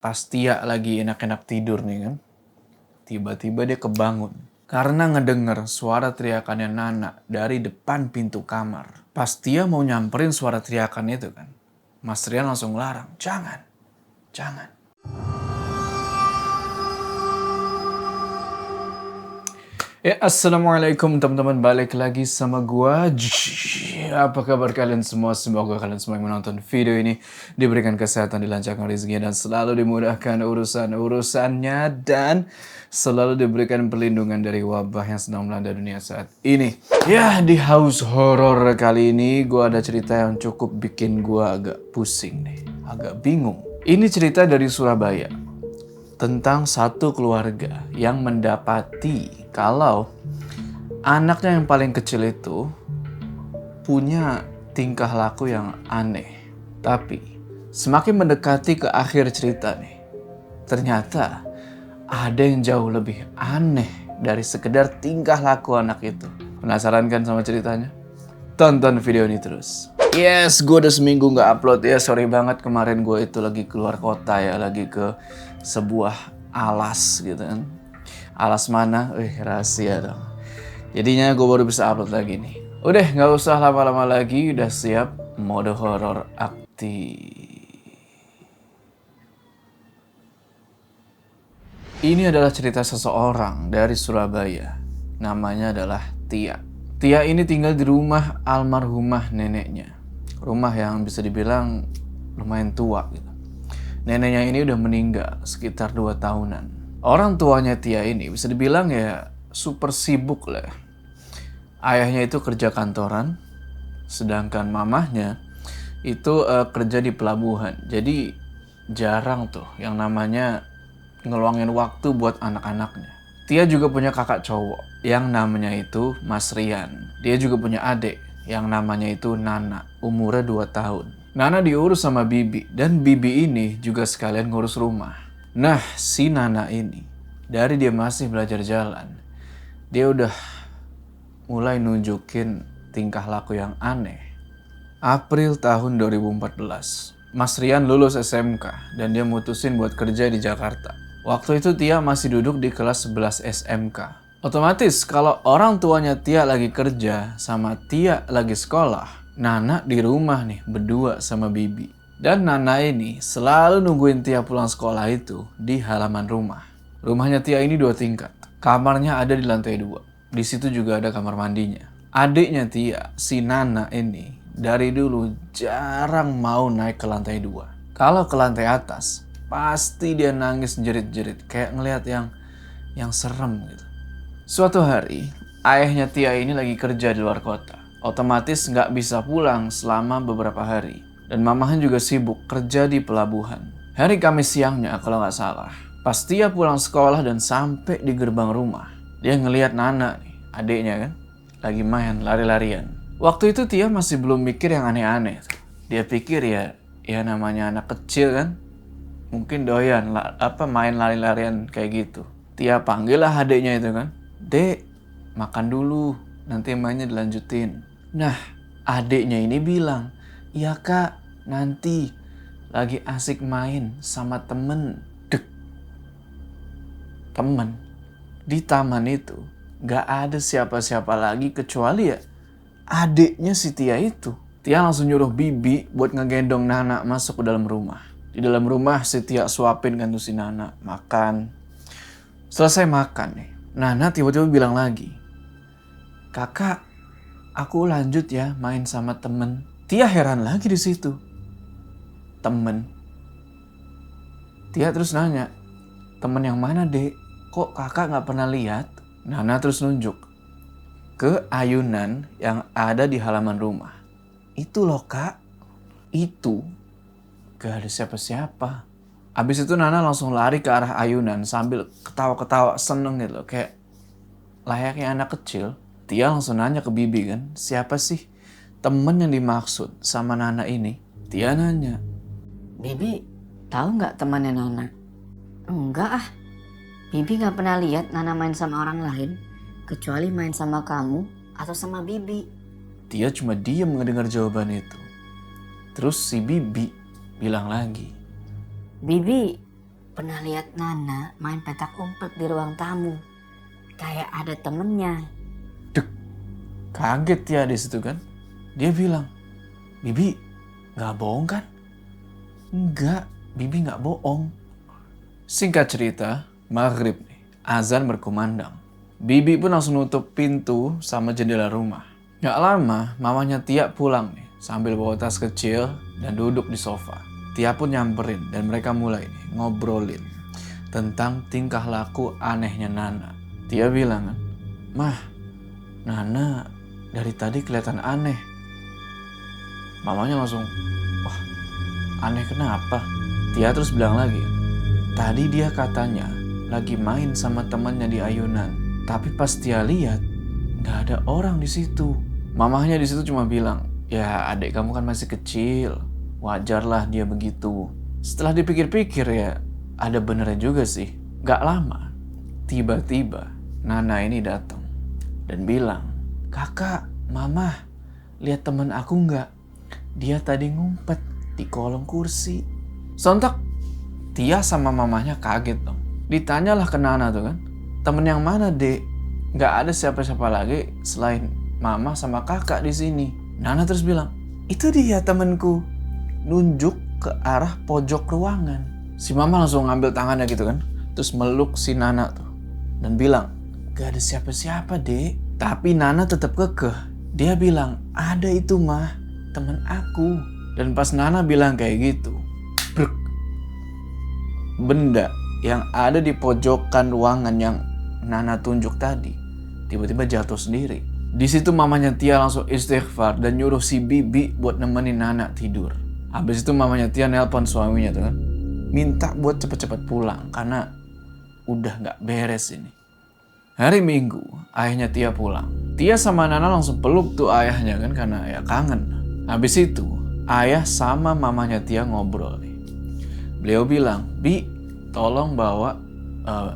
Pas Tia lagi enak-enak tidur nih kan, tiba-tiba dia kebangun. Karena ngedenger suara teriakannya Nana dari depan pintu kamar. Pas Tia mau nyamperin suara teriakan itu kan, Mas Rian langsung larang, jangan. Ya, assalamualaikum teman-teman, balik lagi sama gua. Apa kabar kalian semua? Semoga kalian semua yang menonton video ini diberikan kesehatan, dilancarkan rezekinya, dan selalu dimudahkan urusan-urusannya, dan selalu diberikan perlindungan dari wabah yang sedang melanda dunia saat ini. Ya, di house horror kali ini gua ada cerita yang cukup bikin gua agak pusing nih, agak bingung. Ini cerita dari Surabaya tentang satu keluarga yang mendapati kalau anaknya yang paling kecil itu punya tingkah laku yang aneh. Tapi semakin mendekati ke akhir cerita nih, ternyata ada yang jauh lebih aneh dari sekedar tingkah laku anak itu. Penasaran kan sama ceritanya? Tonton video ini terus. Yes, gue udah seminggu nggak upload ya. Sorry banget, kemarin gue itu lagi keluar kota ya, lagi ke sebuah alas gitu kan. Alas mana? Rahasia dong. Jadinya gue baru bisa upload lagi nih. Udah, nggak usah lama-lama lagi. Udah siap mode horor aktif. Ini adalah cerita seseorang dari Surabaya. Namanya adalah Tia. Tia ini tinggal di rumah almarhumah neneknya. Rumah yang bisa dibilang lumayan tua gitu. Neneknya ini udah meninggal sekitar 2 tahunan. Orang tuanya Tia ini bisa dibilang ya super sibuk lah. Ayahnya itu kerja kantoran, sedangkan mamahnya itu kerja di pelabuhan. Jadi jarang tuh yang namanya ngeluangin waktu buat anak-anaknya. Tia juga punya kakak cowok yang namanya itu Mas Rian. Dia juga punya adik yang namanya itu Nana, umurnya 2 tahun. Nana diurus sama Bibi, dan Bibi ini juga sekalian ngurus rumah. Nah, si Nana ini, dari dia masih belajar jalan, dia udah mulai nunjukin tingkah laku yang aneh. April tahun 2014, Mas Rian lulus SMK dan dia mutusin buat kerja di Jakarta. Waktu itu Tia masih duduk di kelas 11 SMK. Otomatis kalau orang tuanya Tia lagi kerja sama Tia lagi sekolah, Nana di rumah nih berdua sama Bibi. Dan Nana ini selalu nungguin Tia pulang sekolah itu di halaman rumah. Rumahnya Tia ini 2 tingkat. Kamarnya ada di lantai 2. Di situ juga ada kamar mandinya. Adiknya Tia, si Nana ini, dari dulu jarang mau naik ke lantai 2. Kalau ke lantai atas, pasti dia nangis jerit-jerit kayak ngelihat yang serem gitu. Suatu hari, ayahnya Tia ini lagi kerja di luar kota. Otomatis nggak bisa pulang selama beberapa hari. Dan mamahnya juga sibuk kerja di pelabuhan. Hari Kamis siangnya kalau nggak salah, pas Tia pulang sekolah dan sampai di gerbang rumah, dia ngelihat Nana nih, adiknya kan, lagi main lari-larian. Waktu itu Tia masih belum mikir yang aneh-aneh. Dia pikir ya namanya anak kecil kan, mungkin doyan main lari-larian kayak gitu. Tia panggil lah adiknya itu kan, "Dek, makan dulu, nanti mainnya dilanjutin." Nah, adiknya ini bilang, "Iya kak, nanti lagi asik main sama temen." Dek, temen di taman itu gak ada siapa-siapa lagi kecuali ya adiknya si Tia itu. Tia langsung nyuruh Bibi buat ngegendong Nana masuk ke dalam rumah. Di dalam rumah si Tia suapin kan tuh si Nana makan. Selesai makan nih, Nana tiba-tiba bilang lagi, "Kakak, aku lanjut ya main sama temen." Tia heran lagi di situ. Temen? Tia terus nanya, "Temen yang mana, Dek? Kok kakak gak pernah lihat?" Nana terus nunjuk ke ayunan yang ada di halaman rumah. "Itu loh kak, itu gak ada siapa-siapa." Abis itu Nana langsung lari ke arah ayunan sambil ketawa-ketawa seneng gitu loh. Kayak layaknya anak kecil. Tia langsung nanya ke Bibi kan, siapa sih temen yang dimaksud sama Nana ini? Tia nanya, "Bibi, tahu nggak temannya Nana?" "Enggak ah, Bibi nggak pernah lihat Nana main sama orang lain, kecuali main sama kamu atau sama Bibi." Tia cuma diam mendengar jawaban itu. Terus si Bibi bilang lagi, "Bibi, pernah lihat Nana main petak umpet di ruang tamu. Kayak ada temennya. Kaget ya di situ kan. Dia bilang, Bibi nggak bohong kan? Enggak, Bibi nggak bohong. Singkat cerita, maghrib nih, azan berkumandang. Bibi pun langsung nutup pintu sama jendela rumah. Gak lama, mamanya Tia pulang nih, sambil bawa tas kecil dan duduk di sofa. Tia pun nyamperin dan mereka mulai nih, ngobrolin tentang tingkah laku anehnya Nana. Tia bilang kan, Mah, Nana dari tadi kelihatan aneh. Mamanya langsung, wah aneh kenapa? Tia terus bilang lagi, tadi dia katanya lagi main sama temannya di ayunan. Tapi pas Tia lihat, nggak ada orang di situ. Mamahnya di situ cuma bilang, ya adik kamu kan masih kecil, wajarlah dia begitu. Setelah dipikir-pikir ya, ada benernya juga sih. Gak lama, tiba-tiba Nana ini datang dan bilang, kakak, mama, lihat teman aku nggak? Dia tadi ngumpet di kolong kursi. Sontak, Tia sama mamahnya kaget dong. Ditanyalah ke Nana tuh kan, temen yang mana dek? Gak ada siapa-siapa lagi selain mama sama kakak di sini. Nana terus bilang, itu dia temenku. Nunjuk ke arah pojok ruangan. Si mama langsung ngambil tangannya gitu kan, terus meluk si Nana tuh dan bilang, gak ada siapa-siapa dek. Tapi Nana tetap kekeh. Dia bilang, ada itu mah, temen aku. Dan pas Nana bilang kayak gitu, brek, benda yang ada di pojokan ruangan yang Nana tunjuk tadi tiba-tiba jatuh sendiri. Di situ mamanya Tia langsung istighfar dan nyuruh si Bibi buat nemenin Nana tidur. Habis itu mamanya Tia nelpon suaminya tuh kan, minta buat cepet-cepet pulang karena udah nggak beres ini. Hari Minggu, ayahnya Tia pulang. Tia sama Nana langsung peluk tuh ayahnya kan karena ya kangen. Habis itu, ayah sama mamanya Tia ngobrol nih. Beliau bilang, Bi, tolong bawa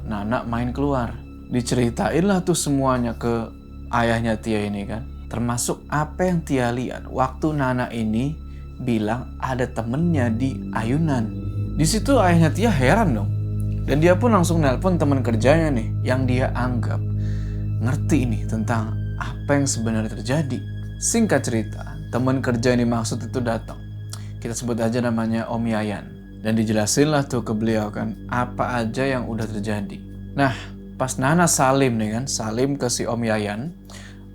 Nana main keluar. Diceritain lah tuh semuanya ke ayahnya Tia ini kan. Termasuk apa yang Tia lihat waktu Nana ini bilang ada temennya di ayunan. Di situ ayahnya Tia heran dong. Dan dia pun langsung nelpon teman kerjanya nih yang dia anggap ngerti nih tentang apa yang sebenarnya terjadi. Singkat cerita, teman kerja ini maksud itu datang. Kita sebut aja namanya Om Yayan. Dan dijelasin lah tuh ke beliau kan apa aja yang udah terjadi. Nah, pas Nana salim nih kan, salim ke si Om Yayan.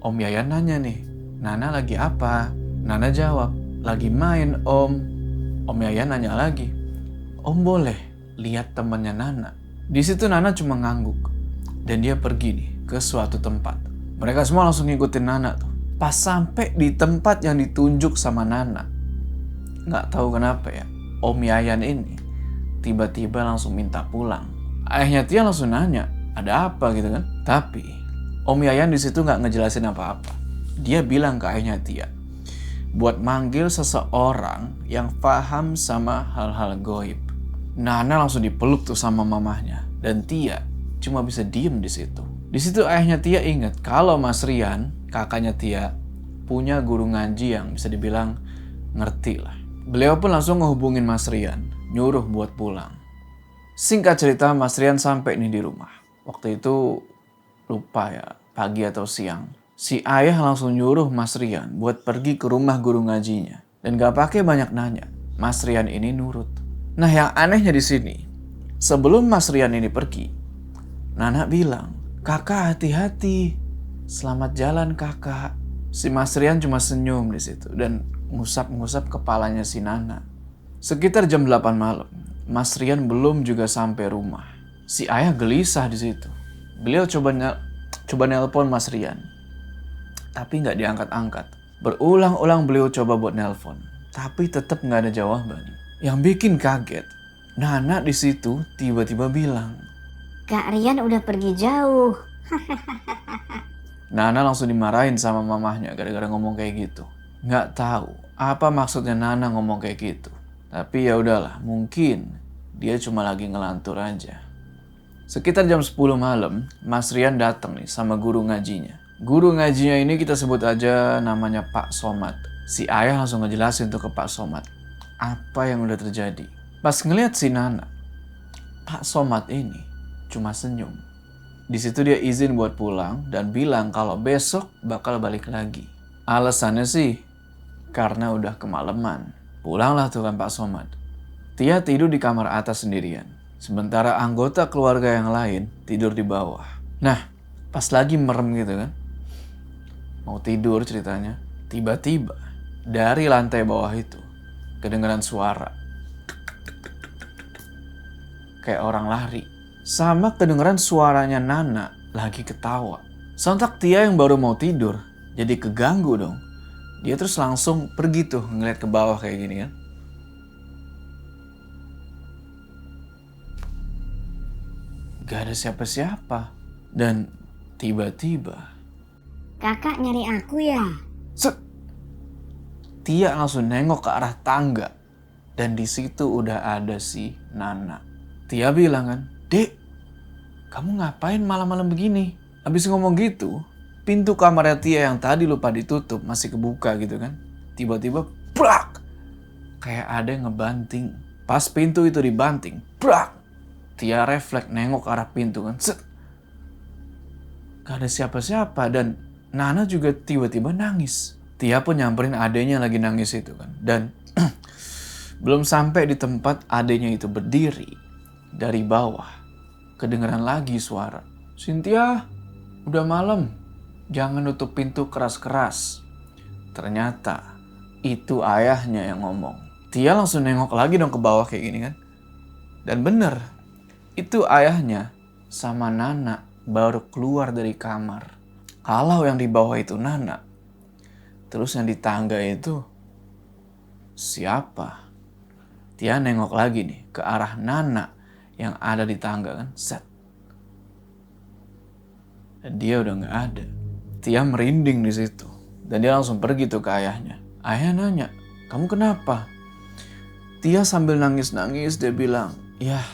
Om Yayan nanya nih, Nana lagi apa? Nana jawab, lagi main Om. Om Yayan nanya lagi, Om boleh lihat temannya Nana? Di situ Nana cuma ngangguk. Dan dia pergi nih ke suatu tempat. Mereka semua langsung ngikutin Nana tuh. Pas sampai di tempat yang ditunjuk sama Nana, nggak tahu kenapa ya, Om Yayan ini tiba-tiba langsung minta pulang. Ayahnya Tia langsung nanya, ada apa gitu kan? Tapi Om Yayan di situ nggak ngejelasin apa-apa. Dia bilang ke ayahnya Tia, buat manggil seseorang yang paham sama hal-hal goib. Nana langsung dipeluk tuh sama mamahnya dan Tia cuma bisa diem di situ. Di situ ayahnya Tia ingat kalau Mas Rian, kakaknya Tia, punya guru ngaji yang bisa dibilang ngerti lah. Beliau pun langsung ngehubungin Mas Rian, nyuruh buat pulang. Singkat cerita, Mas Rian sampai nih di rumah. Waktu itu lupa ya, pagi atau siang. Si ayah langsung nyuruh Mas Rian buat pergi ke rumah guru ngajinya. Dan gak pakai banyak nanya, Mas Rian ini nurut. Nah yang anehnya di sini, sebelum Mas Rian ini pergi, Nana bilang, kakak hati-hati, selamat jalan kakak. Si Mas Rian cuma senyum di situ dan ngusap-ngusap kepalanya si Nana. Sekitar jam 8 malam, Mas Rian belum juga sampai rumah. Si ayah gelisah di situ. Beliau coba nelpon Mas Rian, tapi nggak diangkat-angkat. Berulang-ulang beliau coba buat nelpon, tapi tetap nggak ada jawaban. Yang bikin kaget, Nana di situ tiba-tiba bilang, Kak Rian udah pergi jauh. Nana langsung dimarahin sama mamahnya gara-gara ngomong kayak gitu. Nggak tahu apa maksudnya Nana ngomong kayak gitu. Tapi ya udahlah, mungkin dia cuma lagi ngelantur aja. Sekitar jam 10 malam, Mas Rian datang nih sama guru ngajinya. Guru ngajinya ini kita sebut aja namanya Pak Somad. Si ayah langsung ngejelasin tuh ke Pak Somad apa yang udah terjadi. Pas ngeliat si Nana, Pak Somad ini cuma senyum. Di situ dia izin buat pulang dan bilang kalau besok bakal balik lagi. Alasannya sih karena udah kemalaman. Pulanglah tuh kan Pak Somad. Tia tidur di kamar atas sendirian. Sementara anggota keluarga yang lain tidur di bawah. Nah, pas lagi merem gitu kan. Mau tidur ceritanya. Tiba-tiba dari lantai bawah itu kedengaran suara. Kayak orang lari. Sama kedengeran suaranya Nana lagi ketawa. Sontak Tia yang baru mau tidur jadi keganggu dong. Dia terus langsung pergi tuh ngeliat ke bawah kayak gini kan. Gak ada siapa-siapa. Dan tiba-tiba Kakak nyari aku ya? set, Tia langsung nengok ke arah tangga. Dan di situ udah ada si Nana. Tia bilang kan, "Dek, kamu ngapain malam-malam begini?" Habis ngomong gitu, pintu kamarnya Tia yang tadi lupa ditutup masih kebuka gitu kan. Tiba-tiba, brak! Kayak ada yang ngebanting. Pas pintu itu dibanting, brak! Tia refleks nengok ke arah pintu kan. Set. Gak ada siapa-siapa dan Nana juga tiba-tiba nangis. Tia pun nyamperin adenya lagi nangis itu kan. Dan belum sampai di tempat adenya itu berdiri. Dari bawah, kedengeran lagi suara. "Cynthia, udah malam. Jangan nutup pintu keras-keras." Ternyata itu ayahnya yang ngomong. Tia langsung nengok lagi dong ke bawah kayak gini kan. Dan bener, itu ayahnya sama Nana baru keluar dari kamar. Kalau yang di bawah itu Nana, terus yang di tangga itu siapa? Tia nengok lagi nih ke arah Nana yang ada di tangga kan. Set. Dan dia udah gak ada. Tia merinding di situ. Dan dia langsung pergi tuh ke ayahnya. Ayah nanya, "Kamu kenapa?" Tia sambil nangis-nangis dia bilang, "Yah,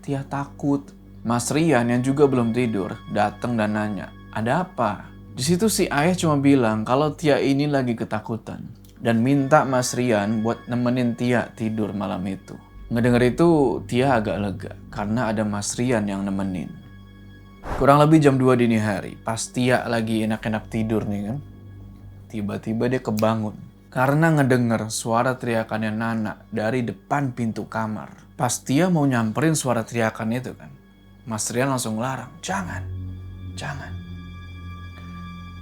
Tia takut." Mas Rian yang juga belum tidur datang dan nanya, "Ada apa?" Di situ si ayah cuma bilang kalau Tia ini lagi ketakutan. Dan minta Mas Rian buat nemenin Tia tidur malam itu. Ngedenger itu Tia agak lega karena ada Mas Rian yang nemenin. Kurang lebih jam 2 dini hari, pas Tia lagi enak-enak tidur nih kan. Tiba-tiba dia kebangun karena ngedenger suara teriakannya Nana dari depan pintu kamar. Pas Tia mau nyamperin suara teriakan itu kan, Mas Rian langsung larang, "Jangan, jangan."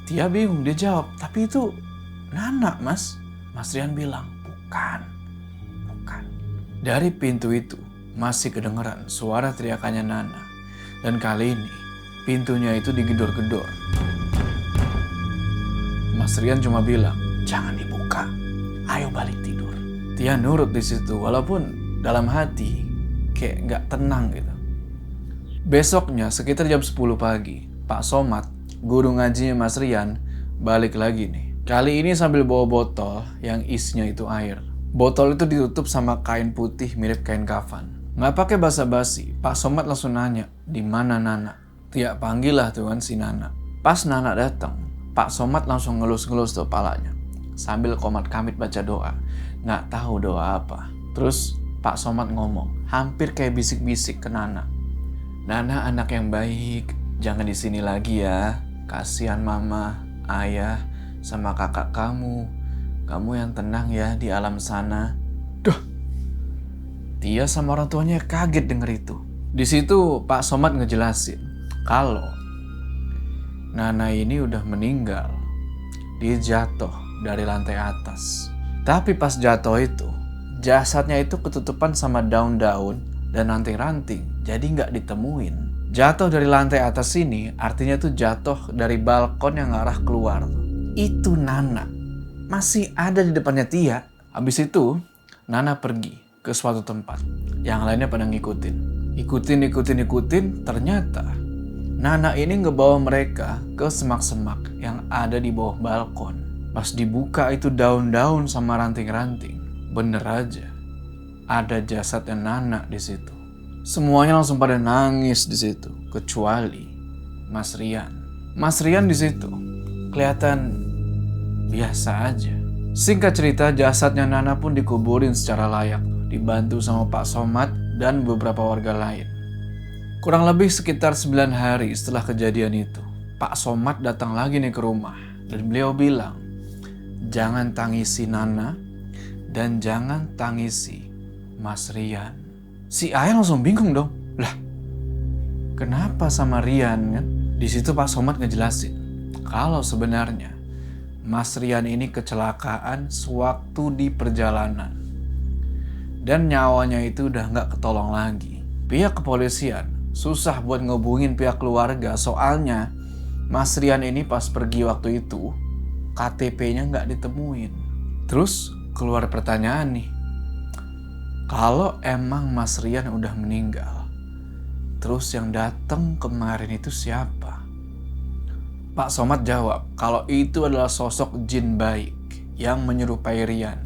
Tia bingung, dia jawab, "Tapi itu Nana, Mas." Mas Rian bilang, "Bukan, bukan." Dari pintu itu masih kedengeran suara teriakannya Nana. Dan kali ini pintunya itu digedor-gedor. Mas Rian cuma bilang, "Jangan dibuka, ayo balik tidur." Tia nurut di situ walaupun dalam hati kayak gak tenang gitu. Besoknya sekitar jam 10 pagi, Pak Somad, guru ngajinya Mas Rian, balik lagi nih. Kali ini sambil bawa botol yang isinya itu air. Botol itu ditutup sama kain putih mirip kain kafan. Nggak pakai basa-basi, Pak Somad langsung nanya, "Di mana Nana?" Tia panggil lah tuh kan si Nana. Pas Nana datang, Pak Somad langsung ngelus-ngelus tuh palanya. Sambil komat kamit baca doa. Nggak tahu doa apa. Terus Pak Somad ngomong, hampir kayak bisik-bisik ke Nana. "Nana anak yang baik, jangan di sini lagi ya. Kasihan mama, ayah, sama kakak kamu. Kamu yang tenang ya di alam sana." Duh. Tia sama orang tuanya kaget denger itu. Di situ Pak Somad ngejelasin kalau Nana ini udah meninggal. Dia jatuh dari lantai atas. Tapi pas jatuh itu, jasadnya itu ketutupan sama daun-daun dan ranting-ranting. Jadi nggak ditemuin. Jatuh dari lantai atas ini artinya tuh jatuh dari balkon yang arah keluar. Itu Nana. Masih ada di depannya Tia. Habis itu Nana pergi ke suatu tempat. Yang lainnya pada ngikutin. Ikutin. Ternyata Nana ini ngebawa mereka ke semak-semak yang ada di bawah balkon. Pas dibuka itu daun-daun sama ranting-ranting. Bener aja. Ada jasadnya Nana di situ. Semuanya langsung pada nangis di situ. Kecuali Mas Rian. Mas Rian di situ kelihatan biasa aja. Singkat cerita, jasadnya Nana pun dikuburin secara layak. Dibantu sama Pak Somad dan beberapa warga lain. Kurang lebih sekitar 9 hari setelah kejadian itu, Pak Somad datang lagi nih ke rumah dan beliau bilang, jangan tangisi Nana dan jangan tangisi Mas Rian. Si Ayah langsung bingung dong. Lah, kenapa sama Rian kan? Di situ Pak Somad ngejelasin kalau sebenarnya Mas Rian ini kecelakaan sewaktu di perjalanan dan nyawanya itu udah nggak ketolong lagi. Pihak kepolisian susah buat ngehubungin pihak keluarga soalnya Mas Rian ini pas pergi waktu itu KTP-nya nggak ditemuin. Terus keluar pertanyaan nih, kalau emang Mas Rian udah meninggal, terus yang datang kemarin itu siapa? Pak Somad jawab kalau itu adalah sosok jin baik yang menyerupai Rian.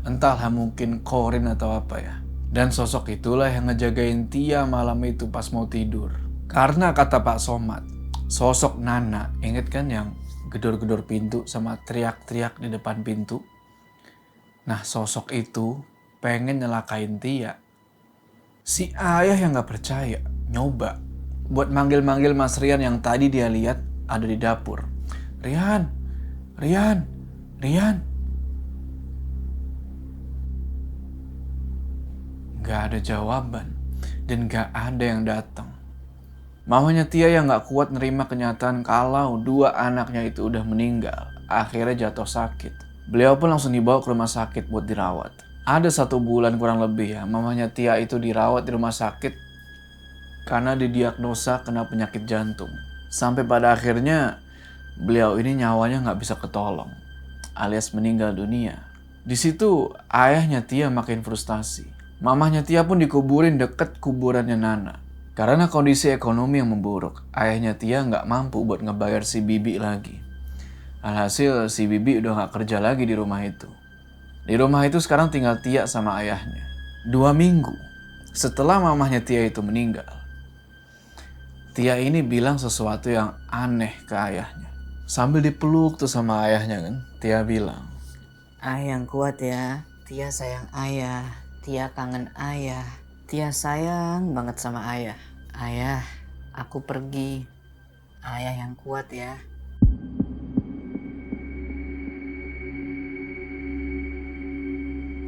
Entahlah mungkin korin atau apa ya. Dan sosok itulah yang ngejagain Tia malam itu pas mau tidur. Karena kata Pak Somad, sosok Nana, inget kan yang gedor-gedor pintu sama teriak-teriak di depan pintu? Nah sosok itu pengen nyelakain Tia. Si Ayah yang gak percaya, nyoba buat manggil-manggil Mas Rian yang tadi dia lihat ada di dapur. Rian, Rian, Rian. Gak ada jawaban dan gak ada yang datang. Mamanya Tia yang gak kuat nerima kenyataan kalau dua anaknya itu udah meninggal, akhirnya jatuh sakit. Beliau pun langsung dibawa ke rumah sakit buat dirawat. Ada 1 bulan kurang lebih ya, mamanya Tia itu dirawat di rumah sakit karena didiagnosa kena penyakit jantung. Sampai pada akhirnya beliau ini nyawanya gak bisa ketolong, alias meninggal dunia. Di situ ayahnya Tia makin frustasi. Mamahnya Tia pun dikuburin deket kuburannya Nana. Karena kondisi ekonomi yang memburuk, ayahnya Tia nggak mampu buat ngebayar si Bibi lagi. Alhasil si Bibi udah nggak kerja lagi di rumah itu. Di rumah itu sekarang tinggal Tia sama ayahnya. 2 minggu setelah mamahnya Tia itu meninggal, Tia ini bilang sesuatu yang aneh ke ayahnya. Sambil dipeluk tuh sama ayahnya kan, Tia bilang, Ayah yang kuat ya. Tia sayang ayah. Tia kangen ayah. Tia sayang banget sama ayah. Ayah, aku pergi. Ayah yang kuat ya.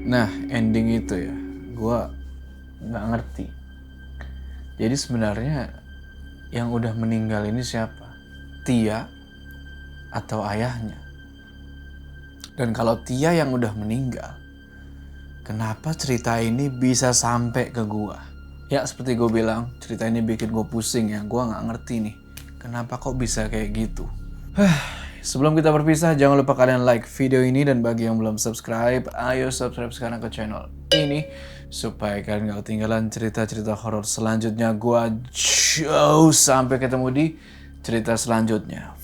nah ending itu ya, gue nggak ngerti. Jadi sebenarnya yang udah meninggal ini siapa? Tia atau ayahnya? Dan kalau Tia yang udah meninggal, kenapa cerita ini bisa sampai ke gua? Ya seperti gue bilang, cerita ini bikin gue pusing ya. Gue gak ngerti nih, kenapa kok bisa kayak gitu. Sebelum kita berpisah, jangan lupa kalian like video ini. Dan bagi yang belum subscribe, ayo subscribe sekarang ke channel ini supaya kalian gak ketinggalan cerita-cerita horor selanjutnya. Gue jauh sampai ketemu di cerita selanjutnya.